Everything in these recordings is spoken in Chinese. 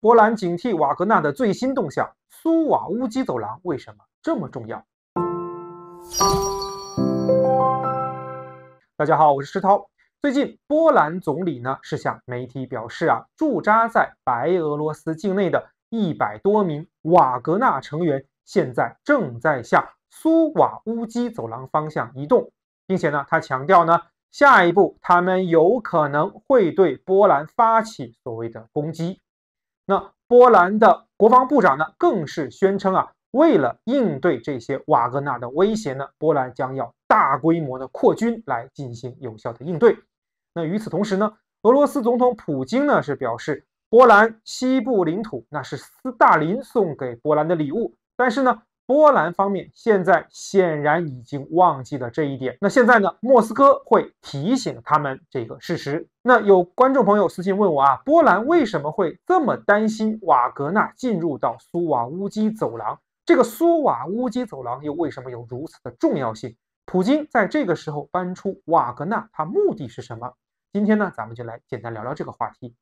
波兰警惕瓦格纳的最新动向，苏瓦乌基走廊为什么这么重要？大家好，我是石涛。最近波兰总理呢是向媒体表示驻扎在白俄罗斯境内的100多名瓦格纳成员现在正在向苏瓦乌基走廊方向移动，并且呢他强调呢，下一步他们有可能会对波兰发起所谓的攻击。那波兰的国防部长呢更是宣称为了应对这些瓦格纳的威胁呢，波兰将要大规模的扩军来进行有效的应对。那与此同时呢，俄罗斯总统普京呢是表示，波兰西部领土那是斯大林送给波兰的礼物，但是呢，波兰方面现在显然已经忘记了这一点。那现在呢，莫斯科会提醒他们这个事实。那有观众朋友私信问我波兰为什么会这么担心瓦格纳进入到苏瓦乌基走廊？这个苏瓦乌基走廊又为什么有如此的重要性？普京在这个时候搬出瓦格纳，他目的是什么？今天呢，咱们就来简单聊聊这个话题。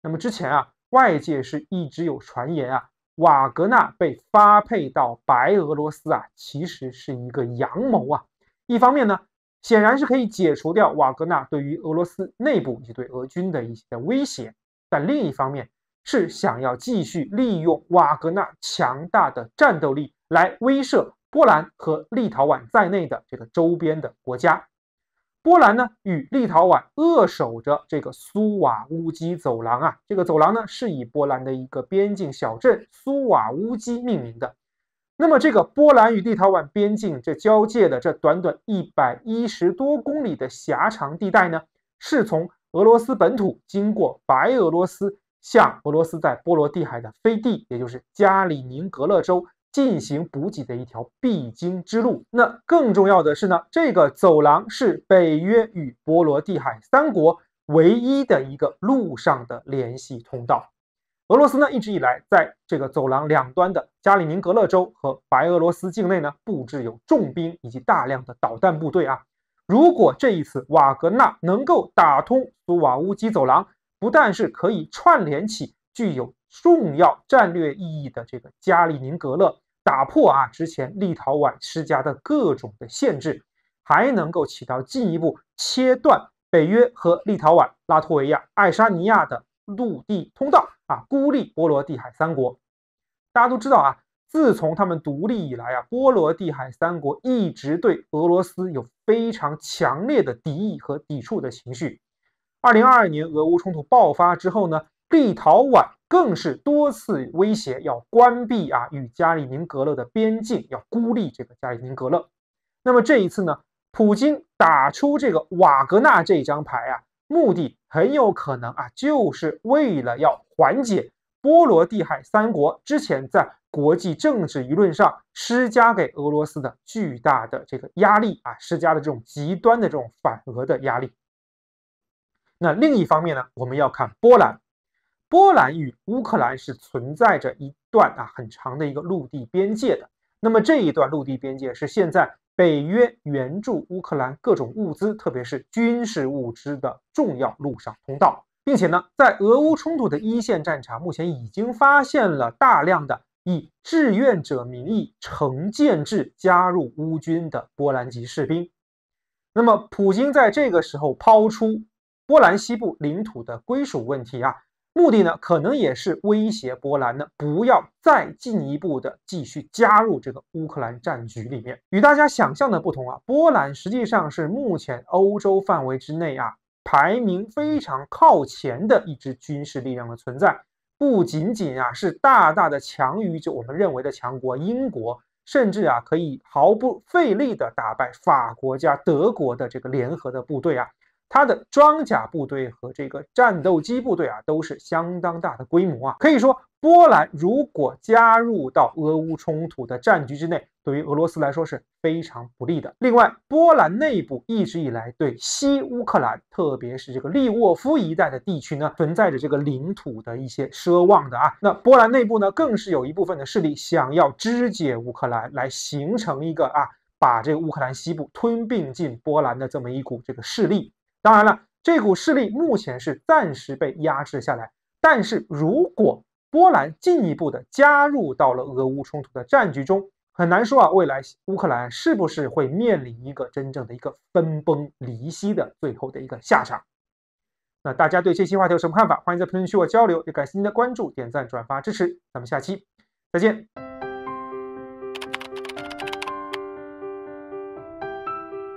那么之前外界是一直有传言瓦格纳被发配到白俄罗斯其实是一个阳谋一方面呢，显然是可以解除掉瓦格纳对于俄罗斯内部以及对俄军的一些威胁，但另一方面是想要继续利用瓦格纳强大的战斗力来威慑波兰和立陶宛在内的这个周边的国家。波兰呢与立陶宛扼守着这个苏瓦乌基走廊这个走廊呢是以波兰的一个边境小镇苏瓦乌基命名的。那么这个波兰与立陶宛边境这交界的这短短110多公里的狭长地带呢，是从俄罗斯本土经过白俄罗斯向俄罗斯在波罗的海的飞地，也就是加里宁格勒州进行补给的一条必经之路。那更重要的是呢，这个走廊是北约与波罗的海3国唯一的一个陆上的联系通道。俄罗斯呢一直以来在这个走廊两端的加里宁格勒州和白俄罗斯境内呢布置有重兵以及大量的导弹部队如果这一次瓦格纳能够打通苏瓦乌基走廊，不但是可以串联起具有重要战略意义的这个加里宁格勒，打破之前立陶宛施加的各种的限制，还能够起到进一步切断北约和立陶宛、拉脱维亚、爱沙尼亚的陆地通道孤立波罗的海3国。大家都知道自从他们独立以来波罗的海3国一直对俄罗斯有非常强烈的敌意和抵触的情绪。2022年俄乌冲突爆发之后呢，立陶宛更是多次威胁要关闭与加里宁格勒的边境，要孤立这个加里宁格勒。那么这一次呢，普京打出这个瓦格纳这张牌目的很有可能就是为了要缓解波罗的海3国之前在国际政治舆论上施加给俄罗斯的巨大的这个压力施加的这种极端的这种反俄的压力。那另一方面呢，我们要看波兰。波兰与乌克兰是存在着一段很长的一个陆地边界的。那么这一段陆地边界是现在北约援助乌克兰各种物资，特别是军事物资的重要陆上通道，并且呢，在俄乌冲突的一线战场，目前已经发现了大量的以志愿者名义成建制加入乌军的波兰籍士兵。那么普京在这个时候抛出波兰西部领土的归属问题目的呢，可能也是威胁波兰呢，不要再进一步的继续加入这个乌克兰战局里面。与大家想象的不同波兰实际上是目前欧洲范围之内排名非常靠前的一支军事力量的存在，不仅仅是大大的强于就我们认为的强国英国，甚至可以毫不费力的打败法国加德国的这个联合的部队它的装甲部队和这个战斗机部队都是相当大的规模可以说波兰如果加入到俄乌冲突的战局之内，对于俄罗斯来说是非常不利的。另外，波兰内部一直以来对西乌克兰，特别是这个利沃夫一带的地区呢，存在着这个领土的一些奢望的那波兰内部呢，更是有一部分的势力想要肢解乌克兰，来形成一个把这个乌克兰西部吞并进波兰的这么一股这个势力。当然了，这股势力目前是暂时被压制下来，但是如果波兰进一步的加入到了俄乌冲突的战局中，很难说未来乌克兰是不是会面临一个真正的一个分崩离析的最后的一个下场。那大家对这期话题有什么看法？欢迎在评论区我交流，也感谢您的关注、点赞、转发支持。咱们下期再见。